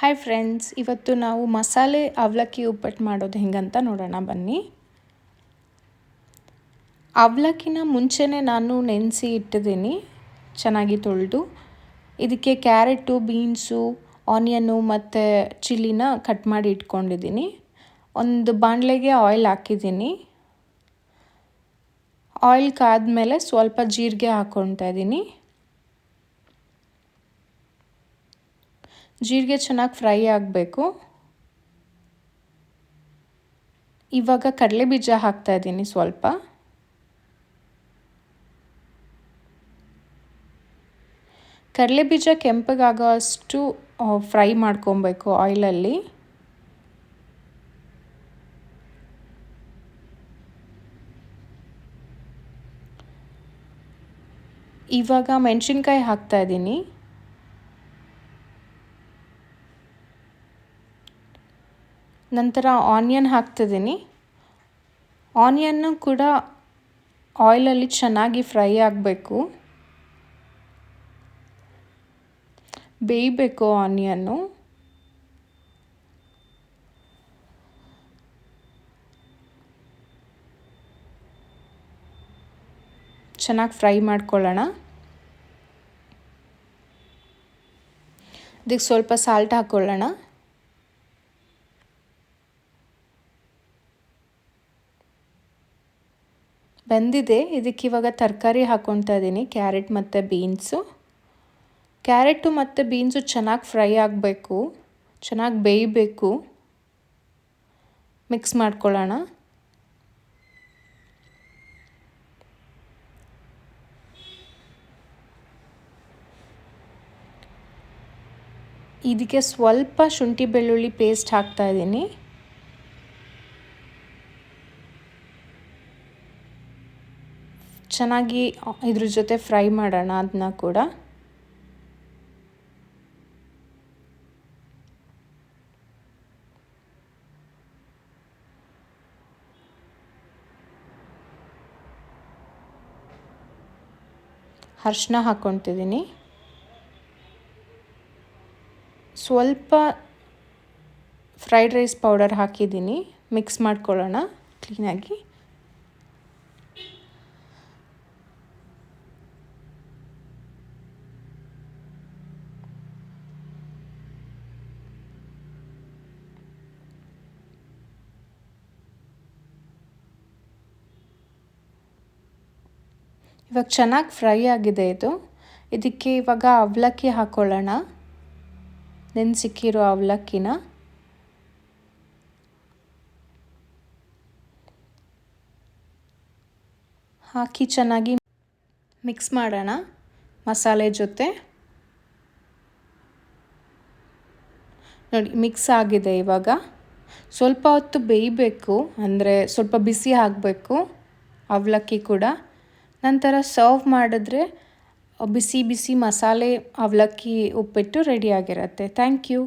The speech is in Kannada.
ಹಾಯ್ ಫ್ರೆಂಡ್ಸ್, ಇವತ್ತು ನಾವು ಮಸಾಲೆ ಅವಲಕ್ಕಿ ಉಪ್ಪಿಟ್ಟು ಮಾಡೋದು ಹೆಂಗಂತ ನೋಡೋಣ ಬನ್ನಿ. ಅವಲಕ್ಕಿನ ಮುಂಚೆನೇ ನಾನು ನೆನೆಸಿ ಇಟ್ಟಿದ್ದೀನಿ, ಚೆನ್ನಾಗಿ ತೊಳೆದು. ಇದಕ್ಕೆ ಕ್ಯಾರೆಟು, ಬೀನ್ಸು, ಆನಿಯನ್ನು ಮತ್ತು ಚಿಲ್ಲಿನ ಕಟ್ ಮಾಡಿ ಇಟ್ಕೊಂಡಿದ್ದೀನಿ. ಒಂದು ಬಾಣಲೆಗೆ ಆಯಿಲ್ ಹಾಕಿದ್ದೀನಿ. ಆಯಿಲ್ ಕಾದ್ಮೇಲೆ ಸ್ವಲ್ಪ ಜೀರಿಗೆ ಹಾಕ್ಕೊಳ್ತಾ ಇದ್ದೀನಿ. ಜೀರಿಗೆ ಚೆನ್ನಾಗಿ ಫ್ರೈ ಆಗಬೇಕು. ಇವಾಗ ಕಡಲೆಬೀಜ ಹಾಕ್ತಾ ಇದ್ದೀನಿ ಸ್ವಲ್ಪ. ಕಡಲೆಬೀಜ ಕೆಂಪಗಾಗೋ ಅಷ್ಟು ಫ್ರೈ ಮಾಡ್ಕೊಬೇಕು ಆಯಿಲಲ್ಲಿ. ಇವಾಗ ಮೆಣಸಿನ್ಕಾಯಿ ಹಾಕ್ತಾ ಇದ್ದೀನಿ. ನಂತರ ಆನಿಯನ್ ಹಾಕ್ತಿದ್ದೀನಿ. ಆನಿಯನ್ನು ಕೂಡ ಆಯಿಲಲ್ಲಿ ಚೆನ್ನಾಗಿ ಫ್ರೈ ಆಗಬೇಕು, ಬೇಯಬೇಕು ಆನಿಯನ್ನು. ಚೆನ್ನಾಗಿ ಫ್ರೈ ಮಾಡ್ಕೊಳ್ಳೋಣ. ಇದಕ್ಕೆ ಸ್ವಲ್ಪ ಸಾಲ್ಟ್ ಹಾಕ್ಕೊಳ್ಳೋಣ. ಬೆಂದಿದೆ. ಇದಕ್ಕೆ ಇವಾಗ ತರಕಾರಿ ಹಾಕ್ಕೊಳ್ತಾ ಇದ್ದೀನಿ, ಕ್ಯಾರೆಟ್ ಮತ್ತು ಬೀನ್ಸು. ಕ್ಯಾರೆಟು ಮತ್ತು ಬೀನ್ಸು ಚೆನ್ನಾಗಿ ಫ್ರೈ ಆಗಬೇಕು, ಚೆನ್ನಾಗಿ ಬೇಯಬೇಕು. ಮಿಕ್ಸ್ ಮಾಡ್ಕೊಳ್ಳೋಣ. ಇದಕ್ಕೆ ಸ್ವಲ್ಪ ಶುಂಠಿ ಬೆಳ್ಳುಳ್ಳಿ ಪೇಸ್ಟ್ ಹಾಕ್ತಾ ಇದ್ದೀನಿ. ಚೆನ್ನಾಗಿ ಇದ್ರ ಜೊತೆ ಫ್ರೈ ಮಾಡೋಣ ಅದನ್ನ ಕೂಡ. ಅರಿಶಿನ ಹಾಕ್ಕೊತಿದ್ದೀನಿ. ಸ್ವಲ್ಪ ಫ್ರೈಡ್ ರೈಸ್ ಪೌಡರ್ ಹಾಕಿದ್ದೀನಿ. ಮಿಕ್ಸ್ ಮಾಡ್ಕೊಳ್ಳೋಣ ಕ್ಲೀನಾಗಿ. ಇವಾಗ ಚೆನ್ನಾಗಿ ಫ್ರೈ ಆಗಿದೆ ಇದು. ಇದಕ್ಕೆ ಇವಾಗ ಅವಲಕ್ಕಿ ಹಾಕ್ಕೊಳ್ಳೋಣ, ನೆನೆಸಿಕ್ಕಿರೋ ಅವಲಕ್ಕಿನ. ಹಾಕಿ ಚೆನ್ನಾಗಿ ಮಿಕ್ಸ್ ಮಾಡೋಣ ಮಸಾಲೆ ಜೊತೆ. ನೋಡಿ, ಮಿಕ್ಸ್ ಆಗಿದೆ. ಇವಾಗ ಸ್ವಲ್ಪ ಹೊತ್ತು ಬೇಯಬೇಕು, ಅಂದರೆ ಸ್ವಲ್ಪ ಬಿಸಿ ಆಗಬೇಕು ಅವಲಕ್ಕಿ ಕೂಡ. ನಂತರ ಸರ್ವ್ ಮಾಡಿದ್ರೆ ಬಿಸಿ ಬಿಸಿ ಮಸಾಲೆ ಅವಲಕ್ಕಿ ಉಪ್ಪಿಟ್ಟು ರೆಡಿಯಾಗಿರುತ್ತೆ. Thank you.